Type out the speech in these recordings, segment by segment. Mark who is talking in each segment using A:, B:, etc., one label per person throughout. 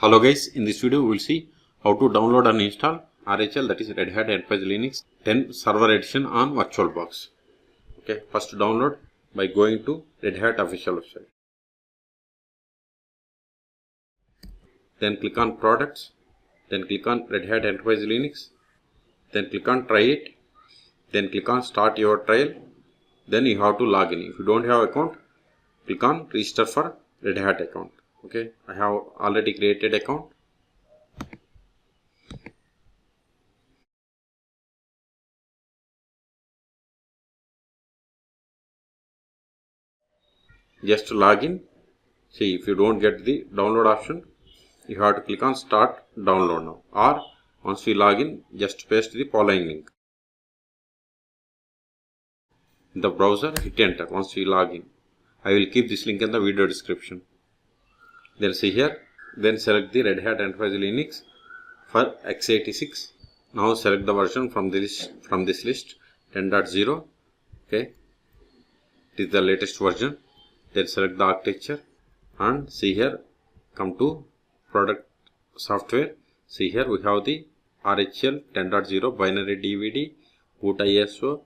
A: Hello guys, in this video we will see how to download and install RHEL, that is Red Hat Enterprise Linux 10 Server Edition on VirtualBox. Okay, first download by going to Red Hat official website. Then click on Products, then click on Red Hat Enterprise Linux, then click on Try It, then click on Start Your Trial, then you have to log in. If you don't have account, click on Register for Red Hat account. Okay, I have already created account. Just log in. See, if you don't get the download option, you have to click on Start Download Now, or once you log in, just paste the following link in the browser, hit enter once you log in. I will keep this link in the video description. Then see here, then select the Red Hat Enterprise Linux for x86. Now select the version from this list 10.0. okay, it is the latest version. Then select the architecture and see here, come to product software. See here we have the RHEL 10.0 binary DVD, boot ISO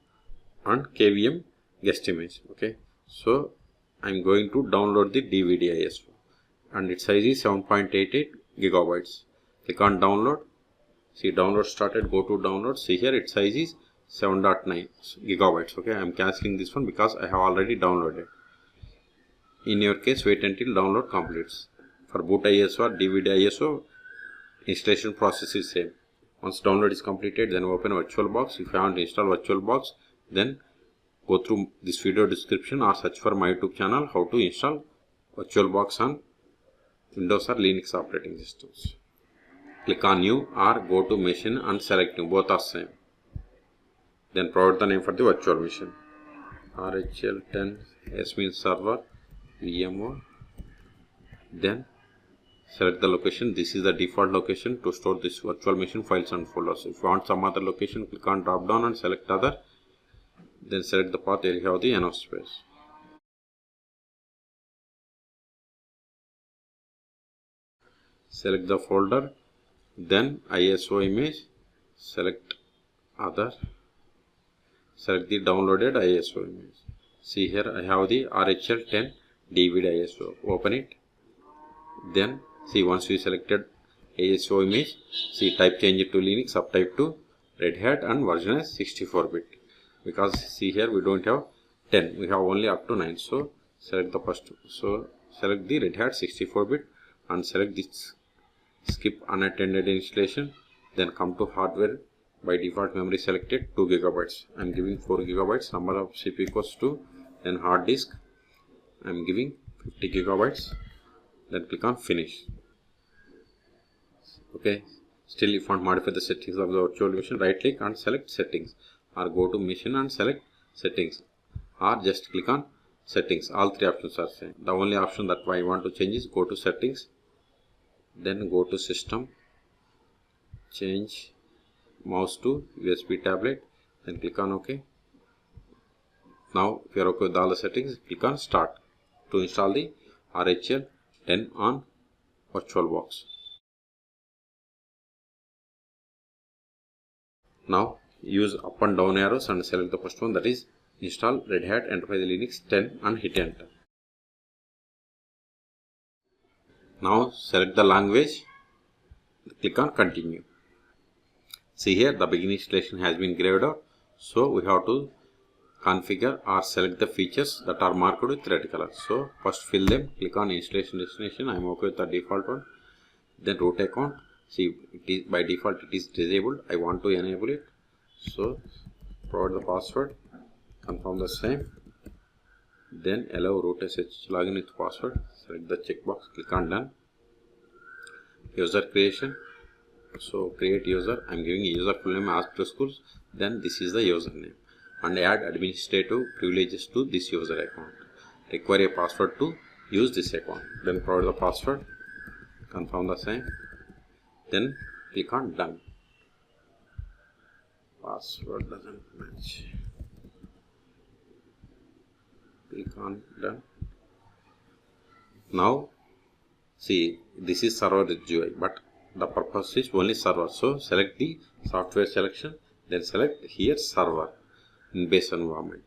A: and KVM guest image. Okay, so I am going to download the DVD ISO and its size is 7.88 gigabytes. Click on download. See, download started. Go to download. See here, its size is 7.9 gigabytes. Okay, I am cancelling this one because I have already downloaded. In your case, wait until download completes. For boot ISO or DVD ISO, installation process is same. Once download is completed, then open VirtualBox. If you want to install VirtualBox, then go through this video description or search for my YouTube channel how to install VirtualBox on Windows or Linux operating systems. Click on New or go to Machine and select New. Both are same. Then provide the name for the virtual machine. RHEL 10 S means server, VMO. Then select the location. This is the default location to store this virtual machine files and folders. If you want some other location, click on drop down and select other. Then select the path where you have the enough space. Select the folder, then ISO image, select other, select the downloaded ISO image. See here I have the RHEL 10 DVD ISO. Open it. Then see, once we selected ISO image, see, type change it to Linux, subtype to Red Hat and version is 64-bit. Because see here we don't have 10, we have only up to 9. So select the first. So select the Red Hat 64-bit and select this skip unattended installation. Then come to hardware. By default memory selected 2 gigabytes. I am giving 4 gigabytes. Number of CPU equals 2. Then hard disk I am giving 50 gigabytes. Then click on finish. Okay. Still, if you want to modify the settings of the virtual machine, right click and select settings, or go to machine and select settings, or just click on settings. All three options are same. The only option that I want to change is go to settings, then go to system, change mouse to USB tablet, then click on OK. Now if you are okay with all the settings, click on start to install the RHEL 10 on VirtualBox. Now use up and down arrows and select the first one, that is install Red Hat Enterprise Linux 10 and hit enter. Now select the language, click on continue. See here the begin installation has been graved out, so we have to configure or select the features that are marked with red color. So first fill them, click on installation destination. I am okay with the default one. Then root account. See, it is by default it is disabled. I want to enable it. So provide the password, confirm the same. Then allow root SSH login with password. Select the checkbox, click on done. User creation. So create user. I am giving user full name as per schools. Then this is the username. And add administrative privileges to this user account. Require a password to use this account. Then provide the password, confirm the same. Then click on done. Password doesn't match. Click on done. Now See, this is server GUI, but the purpose is only server. So select the software selection, then select here server in base environment.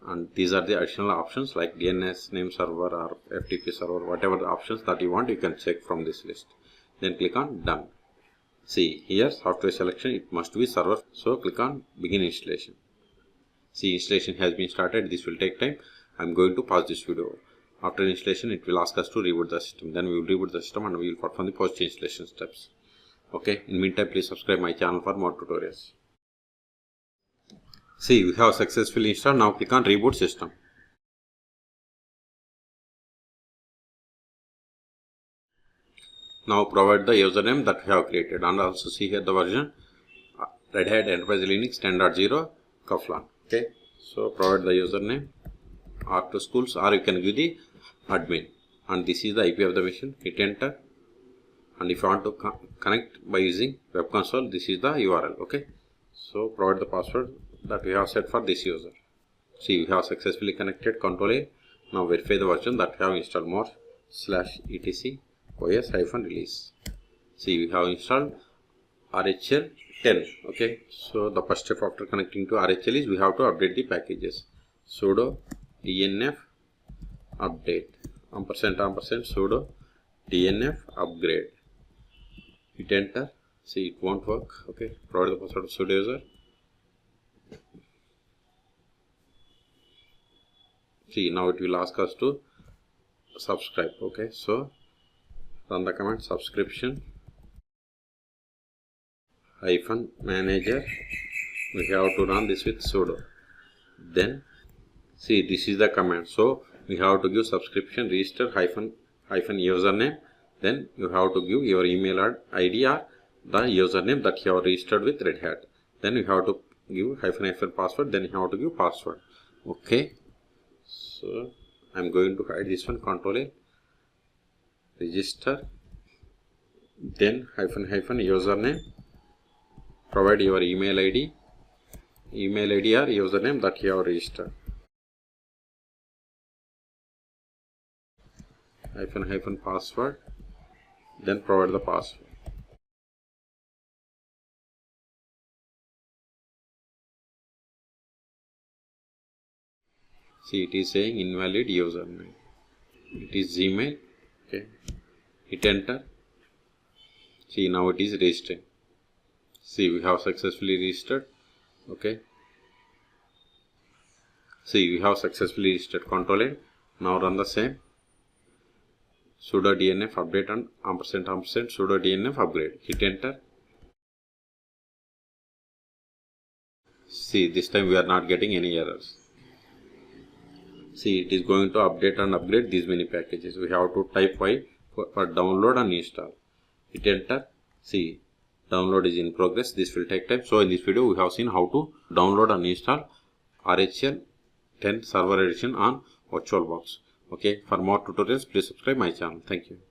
A: And these are the additional options like DNS name server or FTP server, whatever the options that you want, you can check from this list. Then click on done. See here software selection, it must be server. So click on begin installation. See, installation has been started. This will take time. I'm going to pause this video. After installation, it will ask us to reboot the system. Then we will reboot the system and we will perform the post installation steps. Okay. In meantime, please subscribe my channel for more tutorials. See, we have successfully installed. Now click on reboot system. Now provide the username that we have created, and also see here the version Red Hat Enterprise Linux 10.0 Kaflan. Okay, so provide the username R2 schools, or you can give the admin, and this is the IP of the machine. Hit enter, and if you want to connect by using web console, this is the URL. Okay, so provide the password that we have set for this user. See, we have successfully connected. Control A. Now verify the version that we have installed. More /etc os-release. See, we have installed RHEL 10. Okay, so the first step after connecting to RHEL is we have to update the packages. Sudo dnf update && sudo dnf upgrade. Hit enter. See, it won't work. Okay, provide the password of sudo user. See, now it will ask us to subscribe. Okay, so run the command subscription -manager. We have to run this with sudo. Then see, this is the command. So we have to give subscription register hyphen username. Then you have to give your email ID or the username that you have registered with Red Hat. Then you have to give hyphen password. Then you have to give password. Okay. So I'm going to hide this one. Control A. Register, then hyphen username, provide your email ID or username that you have registered, hyphen password, then provide the password. See, it is saying invalid username. It is Gmail. Okay, hit enter. See, now it is registering. See, we have successfully registered. Okay, see, we have successfully registered. Control A. Now run the same. Sudo dnf update and && sudo dnf upgrade. Hit enter. See, this time we are not getting any errors. See, it is going to update and upgrade these many packages. We have to type Y for download and install. Hit enter. See, download is in progress. This will take time. So in this video, we have seen how to download and install RHEL 10 server edition on VirtualBox. Okay, for more tutorials, please subscribe my channel. Thank you.